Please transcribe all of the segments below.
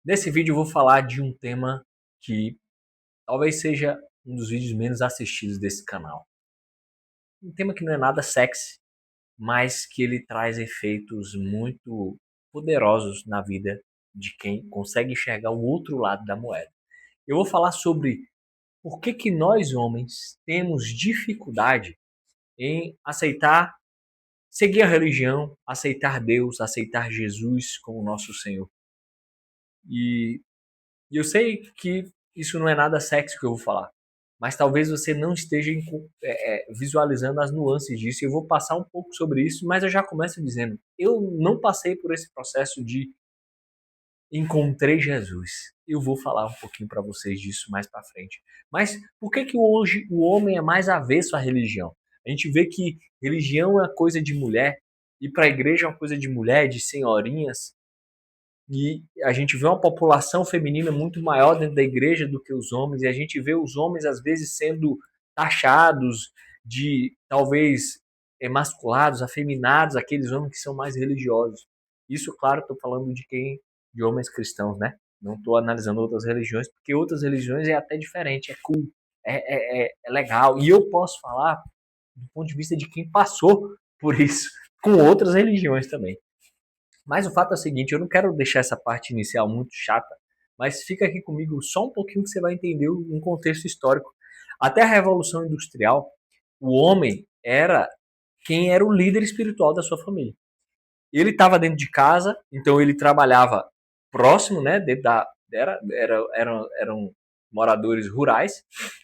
Nesse vídeo eu vou falar de um tema que talvez seja um dos vídeos menos assistidos desse canal. Um tema que não é nada sexy, mas que ele traz efeitos muito poderosos na vida de quem consegue enxergar o outro lado da moeda. Eu vou falar sobre por que nós homens temos dificuldade em aceitar, seguir a religião, aceitar Deus, aceitar Jesus como nosso Senhor. E eu sei que isso não é nada sexy que eu vou falar, mas talvez você não esteja visualizando as nuances disso. Eu vou passar um pouco sobre isso, mas eu já começo dizendo, eu não passei por esse processo de encontrei Jesus. Eu vou falar um pouquinho para vocês disso mais para frente. Mas por que hoje o homem é mais avesso à religião? A gente vê que religião é coisa de mulher, e para a igreja é uma coisa de mulher, de senhorinhas, e a gente vê uma população feminina muito maior dentro da igreja do que os homens, e a gente vê os homens às vezes sendo taxados de talvez emasculados, afeminados, aqueles homens que são mais religiosos. Isso, claro, estou falando de homens cristãos, né? Não estou analisando outras religiões, porque outras religiões é até diferente, é cool, é legal. E eu posso falar do ponto de vista de quem passou por isso, com outras religiões também. Mas o fato é o seguinte, eu não quero deixar essa parte inicial muito chata, mas fica aqui comigo só um pouquinho que você vai entender um contexto histórico. Até a Revolução Industrial, o homem era quem era o líder espiritual da sua família. Ele estava dentro de casa, então ele trabalhava próximo, né? Dentro da, eram moradores rurais,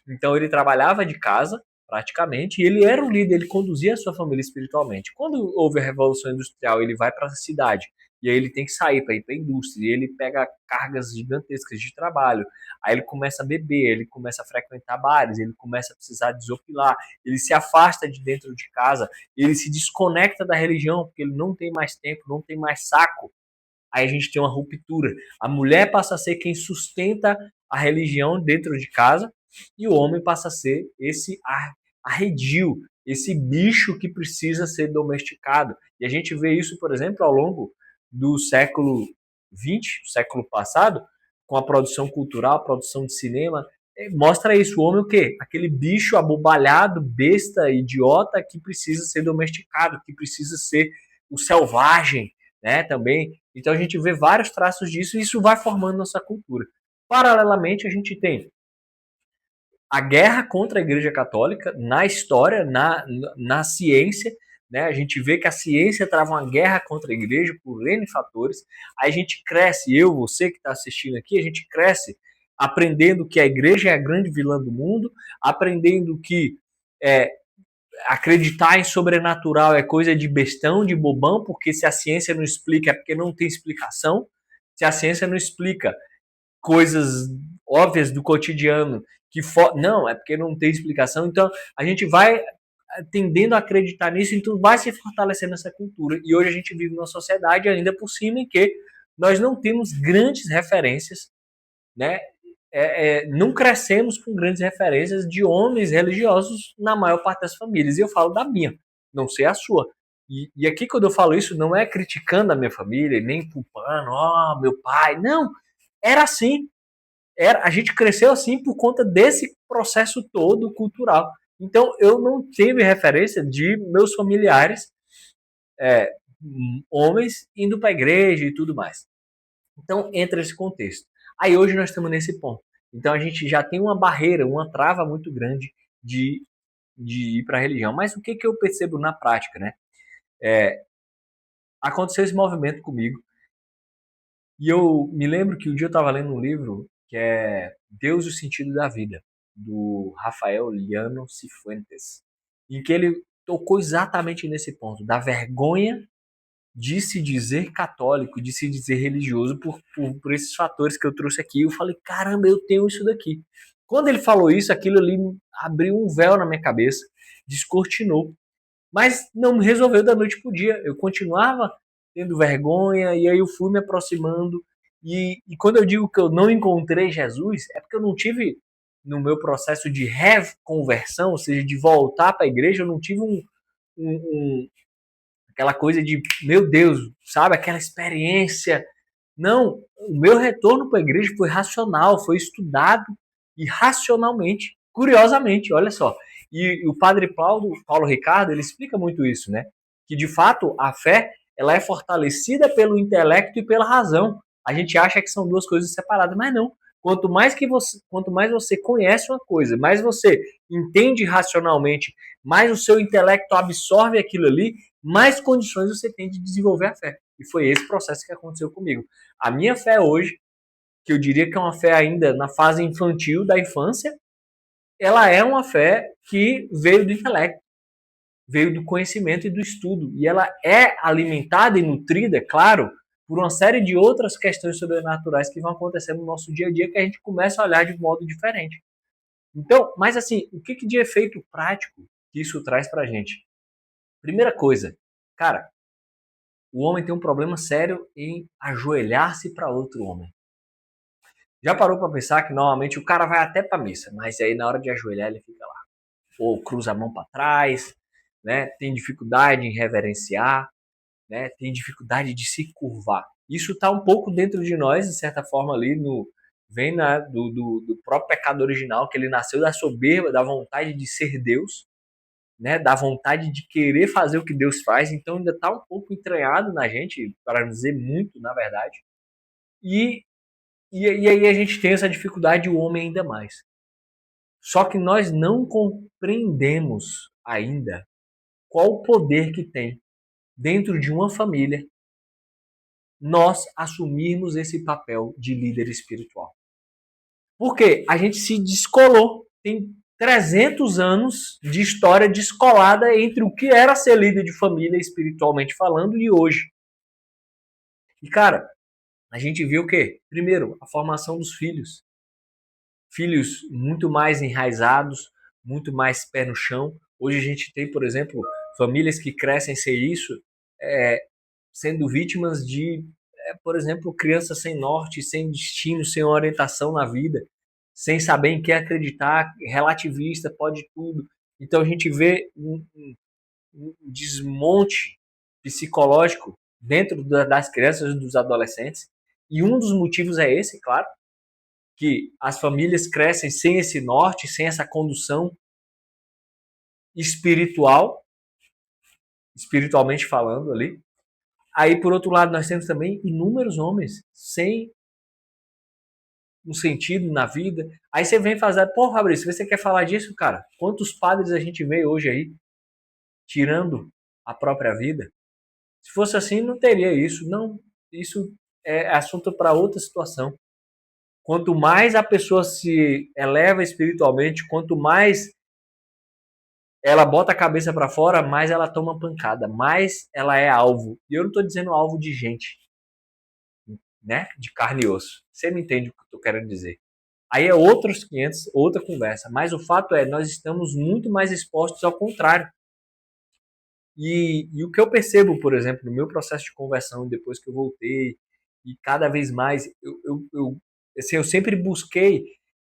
então ele trabalhava de casa praticamente, e ele era o líder, ele conduzia a sua família espiritualmente. Quando houve a Revolução Industrial, ele vai para a cidade, e aí ele tem que sair para ir para a indústria, e ele pega cargas gigantescas de trabalho, aí ele começa a beber, ele começa a frequentar bares, ele começa a precisar desopilar, ele se afasta de dentro de casa, ele se desconecta da religião, porque ele não tem mais tempo, não tem mais saco. Aí a gente tem uma ruptura. A mulher passa a ser quem sustenta a religião dentro de casa, e o homem passa a ser esse arredio, esse bicho que precisa ser domesticado. E a gente vê isso, por exemplo, ao longo do século XX, século passado, com a produção cultural, a produção de cinema, mostra isso. O homem o quê? Aquele bicho abobalhado, besta, idiota, que precisa ser domesticado, que precisa ser o selvagem, né, também. Então a gente vê vários traços disso, e isso vai formando nossa cultura. Paralelamente, a gente tem a guerra contra a Igreja Católica na história, na ciência, né? A gente vê que a ciência trava uma guerra contra a Igreja por N fatores. Aí a gente cresce, eu, você que está assistindo aqui, a gente cresce aprendendo que a Igreja é a grande vilã do mundo, aprendendo que é, acreditar em sobrenatural é coisa de bestão, de bobão, porque se a ciência não explica é porque não tem explicação. Se a ciência não explica coisas óbvias do cotidiano não, é porque não tem explicação. Então a gente vai tendendo a acreditar nisso, então vai se fortalecendo essa cultura. E hoje a gente vive numa sociedade ainda por cima em que nós não temos grandes referências, né? Não crescemos com grandes referências de homens religiosos na maior parte das famílias. E eu falo da minha, não sei a sua. E aqui, quando eu falo isso, não é criticando a minha família, nem culpando, meu pai. Não, era assim. A gente cresceu assim por conta desse processo todo cultural. Então, eu não tive referência de meus familiares, é, homens, indo para a igreja e tudo mais. Então, entra esse contexto. Aí hoje nós estamos nesse ponto. Então a gente já tem uma barreira, uma trava muito grande de ir para a religião. Mas o que eu percebo na prática, né? Aconteceu esse movimento comigo. E eu me lembro que um dia eu estava lendo um livro que é Deus e o Sentido da Vida, do Rafael Liano Cifuentes, em que ele tocou exatamente nesse ponto, da vergonha de se dizer católico, de se dizer religioso por esses fatores que eu trouxe aqui. Eu falei, caramba, eu tenho isso daqui. Quando ele falou isso, aquilo ali abriu um véu na minha cabeça, descortinou. Mas não me resolveu da noite pro dia. Eu continuava tendo vergonha, e aí eu fui me aproximando. E quando eu digo que eu não encontrei Jesus, é porque eu não tive, no meu processo de reconversão, ou seja, de voltar para a igreja, eu não tive aquela coisa de, meu Deus, sabe? Aquela experiência Não, o meu retorno para a igreja foi racional, foi estudado e racionalmente, curiosamente, olha só. E o padre Paulo Ricardo, ele explica muito isso, né? Que de fato a fé, ela é fortalecida pelo intelecto e pela razão. A gente acha que são duas coisas separadas, mas não. Quanto mais você conhece uma coisa, mais você entende racionalmente, mais o seu intelecto absorve aquilo ali, mais condições você tem de desenvolver a fé. E foi esse processo que aconteceu comigo. A minha fé hoje, que eu diria que é uma fé ainda na fase infantil da infância, ela é uma fé que veio do intelecto, veio do conhecimento e do estudo. E ela é alimentada e nutrida, claro, por uma série de outras questões sobrenaturais que vão acontecer no nosso dia a dia que a gente começa a olhar de modo diferente. Então, mas assim, o que de efeito prático que isso traz pra gente? Primeira coisa, cara, o homem tem um problema sério em ajoelhar-se para outro homem. Já parou para pensar que normalmente o cara vai até para missa, mas aí na hora de ajoelhar ele fica lá, ou cruza a mão para trás, né? Tem dificuldade em reverenciar, né? Tem dificuldade de se curvar. Isso está um pouco dentro de nós, de certa forma ali no vem do próprio pecado original, que ele nasceu da soberba, da vontade de ser Deus, né? Da vontade de querer fazer o que Deus faz. Então ainda está um pouco entranhado na gente, para dizer muito, na verdade. E e aí a gente tem essa dificuldade, o homem ainda mais. Só que nós não compreendemos ainda qual o poder que tem dentro de uma família nós assumirmos esse papel de líder espiritual. Porque a gente se descolou. Tem 300 anos de história descolada entre o que era ser líder de família, espiritualmente falando, e hoje. E, cara, a gente viu o quê? Primeiro, a formação dos filhos. Filhos muito mais enraizados, muito mais pé no chão. Hoje a gente tem, por exemplo, famílias que crescem sem isso, é, sendo vítimas de, por exemplo, crianças sem norte, sem destino, sem orientação na vida, sem saber em que acreditar, relativista, pode tudo. Então a gente vê um desmonte psicológico dentro das crianças e dos adolescentes. E um dos motivos é esse, claro, que as famílias crescem sem esse norte, sem essa condução espiritual, espiritualmente falando ali. Aí, por outro lado, nós temos também inúmeros homens sem um sentido na vida. Aí você vem fazer, pô, Fabrício, você quer falar disso, cara? Quantos padres a gente vê hoje aí tirando a própria vida? Se fosse assim, não teria isso. Não, isso é assunto para outra situação. Quanto mais a pessoa se eleva espiritualmente, quanto mais ela bota a cabeça para fora, mais ela toma pancada, mais ela é alvo. E eu não estou dizendo alvo de gente, né? De carne e osso. Você me entende o que eu estou querendo dizer. Aí é outros 500, outra conversa. Mas o fato é, nós estamos muito mais expostos ao contrário. E o que eu percebo, por exemplo, no meu processo de conversão, depois que eu voltei, e cada vez mais, assim, eu sempre busquei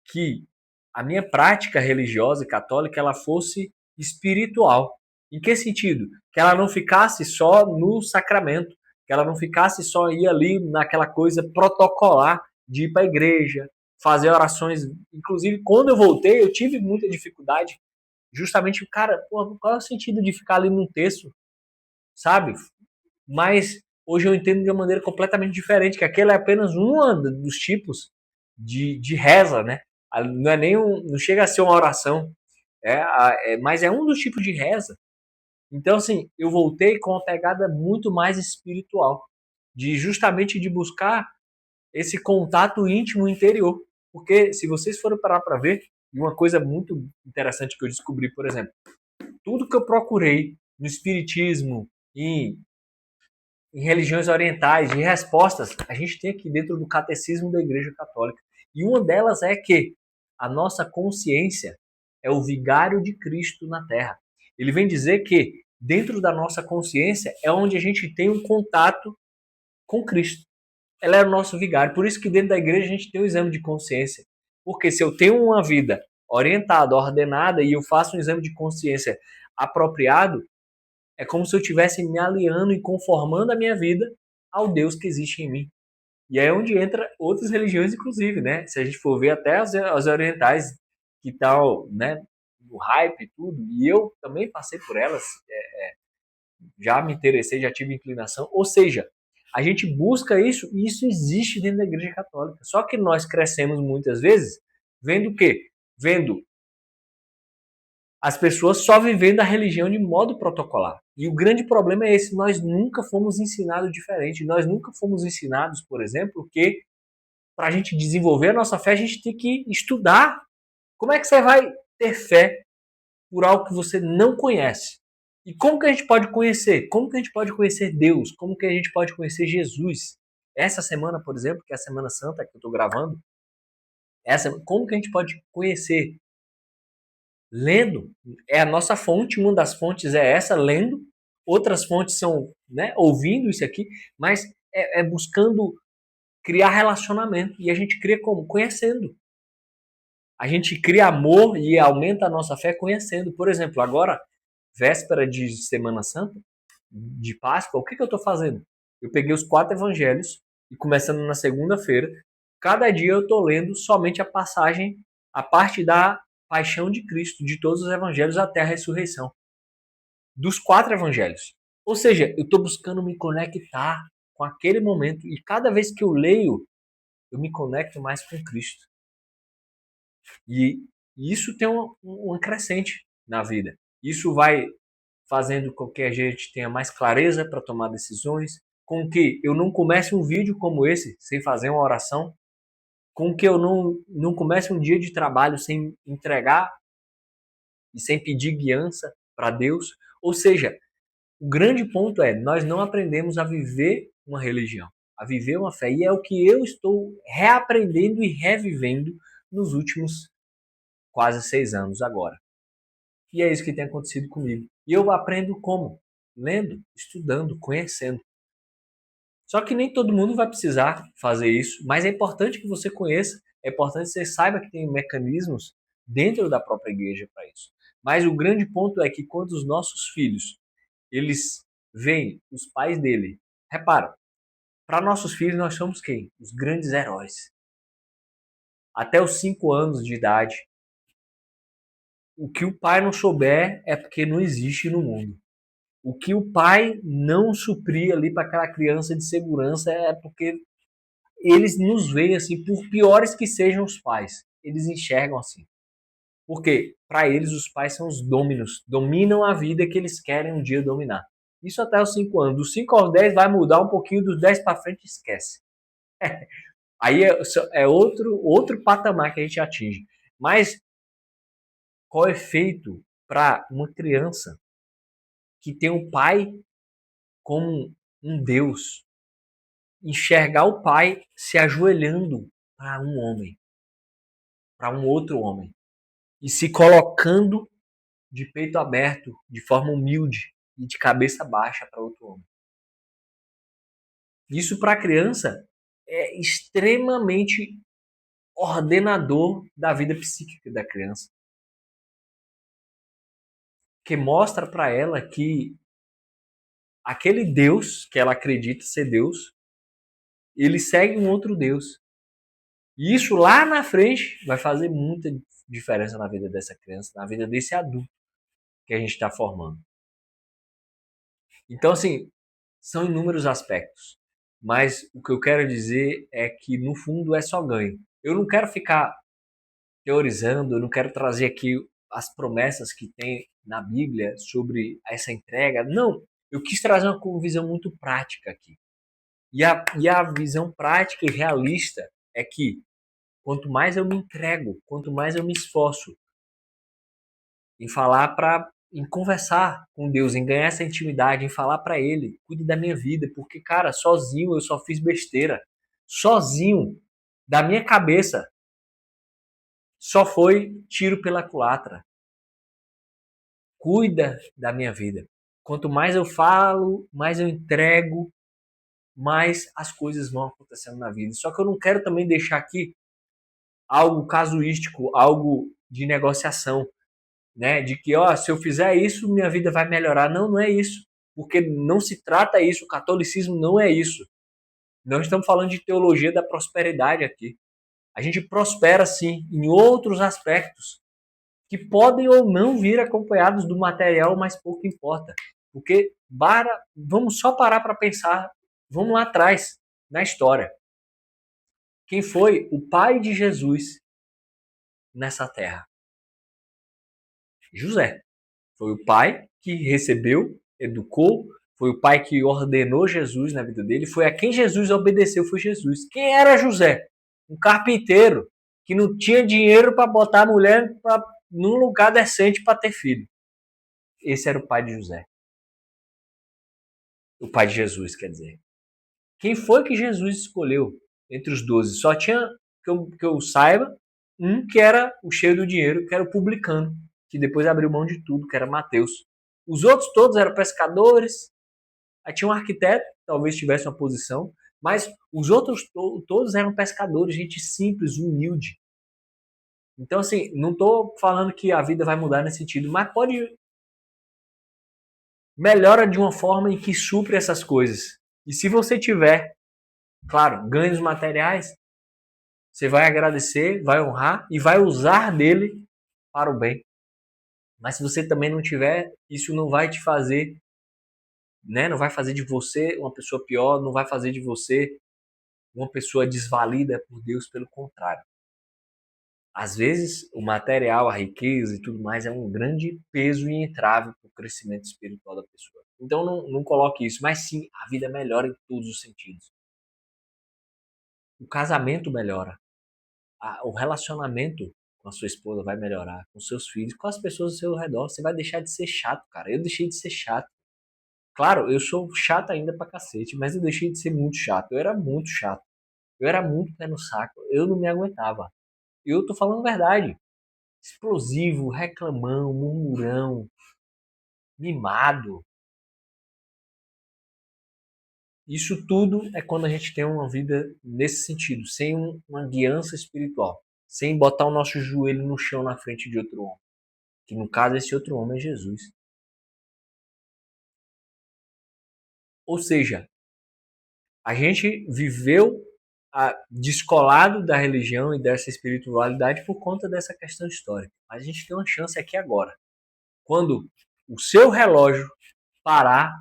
que a minha prática religiosa e católica ela fosse espiritual. Em que sentido? Que ela não ficasse só no sacramento, que ela não ficasse só aí ali naquela coisa protocolar de ir para a igreja, fazer orações. Inclusive, quando eu voltei, eu tive muita dificuldade. Justamente, cara, pô, qual é o sentido de ficar ali num texto, sabe? Mas hoje eu entendo de uma maneira completamente diferente, que aquele é apenas um dos tipos de reza, né? Não é nem não chega a ser uma oração, mas é um dos tipos de reza. Então, assim, eu voltei com uma pegada muito mais espiritual, de justamente de buscar esse contato íntimo interior. Porque se vocês forem parar para ver, e uma coisa muito interessante que eu descobri, por exemplo, tudo que eu procurei no espiritismo, em religiões orientais, de respostas, a gente tem aqui dentro do catecismo da Igreja Católica. E uma delas é que a nossa consciência é o vigário de Cristo na Terra. Ele vem dizer que dentro da nossa consciência é onde a gente tem um contato com Cristo. Ela é o nosso vigário. Por isso que dentro da igreja a gente tem o exame de consciência. Porque se eu tenho uma vida orientada, ordenada e eu faço um exame de consciência apropriado, é como se eu estivesse me aliando e conformando a minha vida ao Deus que existe em mim. E aí é onde entra outras religiões, inclusive, né? Se a gente for ver até as orientais que tal, né? O hype e tudo. E eu também passei por elas, já me interessei, já tive inclinação. Ou seja, a gente busca isso e isso existe dentro da Igreja Católica. Só que nós crescemos muitas vezes vendo o quê? Vendo as pessoas só vivendo a religião de modo protocolar. E o grande problema é esse, nós nunca fomos ensinados diferente. Nós nunca fomos ensinados, por exemplo, que para a gente desenvolver a nossa fé, a gente tem que estudar. Como é que você vai ter fé por algo que você não conhece? E como que a gente pode conhecer? Como que a gente pode conhecer Deus? Como que a gente pode conhecer Jesus? Essa semana, por exemplo, que é a Semana Santa que eu estou gravando, como que a gente pode conhecer? Lendo. É a nossa fonte, uma das fontes é essa, lendo. Outras fontes são, né, ouvindo isso aqui, mas é buscando criar relacionamento. E a gente cria como? Conhecendo. A gente cria amor e aumenta a nossa fé conhecendo. Por exemplo, agora, véspera de Semana Santa, de Páscoa, o que eu estou fazendo? Eu peguei os 4 evangelhos e começando na segunda-feira, cada dia eu estou lendo somente a passagem, a parte da paixão de Cristo, de todos os evangelhos até a ressurreição. Dos 4 evangelhos. Ou seja, eu estou buscando me conectar com aquele momento e cada vez que eu leio, eu me conecto mais com Cristo. E isso tem um crescente na vida. Isso vai fazendo com que a gente tenha mais clareza para tomar decisões, com que eu não comece um vídeo como esse sem fazer uma oração, com que eu não comece um dia de trabalho sem entregar e sem pedir guiança para Deus. Ou seja, o grande ponto é, nós não aprendemos a viver uma religião, a viver uma fé. E é o que eu estou reaprendendo e revivendo nos últimos quase 6 anos agora. E é isso que tem acontecido comigo. E eu aprendo como? Lendo, estudando, conhecendo. Só que nem todo mundo vai precisar fazer isso, mas é importante que você conheça, é importante que você saiba que tem mecanismos dentro da própria igreja para isso. Mas o grande ponto é que quando os nossos filhos, eles veem os pais dele, repara, para nossos filhos nós somos quem? Os grandes heróis. Até os 5 anos de idade, o que o pai não souber é porque não existe no mundo. O que o pai não suprir ali para aquela criança de segurança é porque eles nos veem assim, por piores que sejam os pais, eles enxergam assim. Porque para eles os pais são os dominos, dominam a vida que eles querem um dia dominar. Isso até os 5 anos. Dos 5 aos 10 vai mudar um pouquinho, dos 10 para frente esquece. Aí é outro patamar que a gente atinge. Mas qual é o efeito para uma criança que tem um pai como um Deus, enxergar o pai se ajoelhando para um homem, para um outro homem, e se colocando de peito aberto, de forma humilde e de cabeça baixa para outro homem. Isso para a criança é extremamente ordenador da vida psíquica da criança, que mostra para ela que aquele Deus que ela acredita ser Deus, ele segue um outro Deus. E isso lá na frente vai fazer muita diferença na vida dessa criança, na vida desse adulto que a gente está formando. Então, assim, são inúmeros aspectos. Mas o que eu quero dizer é que, no fundo, é só ganho. Eu não quero ficar teorizando, eu não quero trazer aqui as promessas que tem na Bíblia sobre essa entrega. Não, eu quis trazer uma visão muito prática aqui. E a visão prática e realista é que quanto mais eu me entrego, quanto mais eu me esforço em falar em conversar com Deus, em ganhar essa intimidade, em falar para Ele, cuide da minha vida, porque, cara, sozinho eu só fiz besteira. Sozinho, da minha cabeça, só foi tiro pela culatra. Cuida da minha vida. Quanto mais eu falo, mais eu entrego, mais as coisas vão acontecendo na vida. Só que eu não quero também deixar aqui algo casuístico, algo de negociação, né? De que, ó, se eu fizer isso, minha vida vai melhorar. Não, não é isso. Porque não se trata isso. O catolicismo não é isso. Não estamos falando de teologia da prosperidade aqui. A gente prospera sim em outros aspectos que podem ou não vir acompanhados do material, mas pouco importa. Porque vamos só parar para pensar, vamos lá atrás, na história. Quem foi o pai de Jesus nessa terra? José. Foi o pai que recebeu, educou, foi o pai que ordenou Jesus na vida dele, foi a quem Jesus obedeceu, foi Jesus. Quem era José? Um carpinteiro que não tinha dinheiro para botar a mulher num lugar decente para ter filho. Esse era o pai de José. O pai de Jesus, quer dizer. Quem foi que Jesus escolheu entre os 12? Só tinha, que eu saiba, um que era o cheio do dinheiro, que era o publicano, que depois abriu mão de tudo, que era Mateus. Os outros todos eram pescadores, aí tinha um arquiteto, talvez tivesse uma posição, mas os outros todos eram pescadores, gente simples, humilde. Então, assim, não estou falando que a vida vai mudar nesse sentido, mas pode melhora de uma forma em que supre essas coisas. E se você tiver, claro, ganhos materiais, você vai agradecer, vai honrar e vai usar dele para o bem. Mas se você também não tiver, isso não vai te fazer, né? Não vai fazer de você uma pessoa pior, não vai fazer de você uma pessoa desvalida por Deus, pelo contrário. Às vezes, o material, a riqueza e tudo mais é um grande peso e entrave para o crescimento espiritual da pessoa. Então, não coloque isso, mas sim, a vida melhora em todos os sentidos. O casamento melhora, o relacionamento com a sua esposa vai melhorar, com seus filhos, com as pessoas ao seu redor. Você vai deixar de ser chato, cara. Eu deixei de ser chato. Claro, eu sou chato ainda pra cacete, mas eu deixei de ser muito chato. Eu era muito chato. Eu era muito pé no saco. Eu não me aguentava. Eu tô falando a verdade. Explosivo, reclamão, murmurão, mimado. Isso tudo é quando a gente tem uma vida nesse sentido, sem uma guiança espiritual, sem botar o nosso joelho no chão na frente de outro homem, que no caso esse outro homem é Jesus. Ou seja, a gente viveu descolado da religião e dessa espiritualidade por conta dessa questão histórica. Mas a gente tem uma chance aqui agora. Quando o seu relógio parar,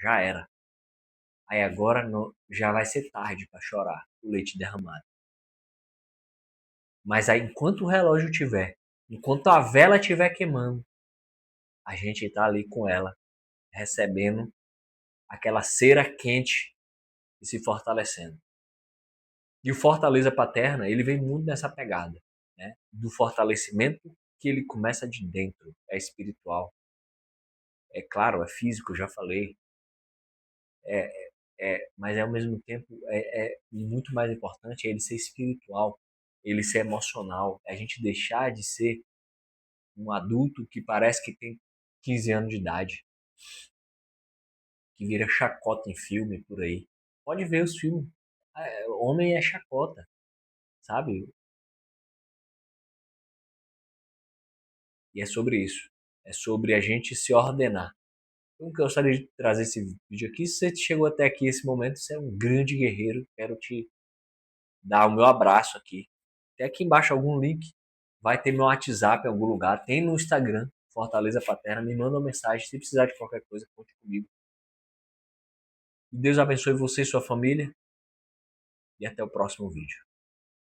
já era. Aí agora já vai ser tarde para chorar o leite derramado. Mas aí enquanto o relógio tiver, enquanto a vela estiver queimando, a gente está ali com ela, recebendo aquela cera quente e se fortalecendo. E o Fortaleza Paterna, ele vem muito nessa pegada, né? Do fortalecimento que ele começa de dentro, é espiritual. É claro, é físico, já falei, mas ao mesmo tempo é muito mais importante ele ser espiritual, ele ser emocional, é a gente deixar de ser um adulto que parece que tem 15 anos de idade, que vira chacota em filme por aí. Pode ver os filmes. Homem é chacota, sabe? E é sobre isso. É sobre a gente se ordenar. Eu gostaria de trazer esse vídeo aqui. Se você chegou até aqui esse momento, você é um grande guerreiro. Quero te dar o meu abraço aqui. Tem aqui embaixo algum link. Vai ter meu WhatsApp em algum lugar. Tem no Instagram, Fortaleza Paterna. Me manda uma mensagem. Se precisar de qualquer coisa, conte comigo. E Deus abençoe você e sua família. E até o próximo vídeo.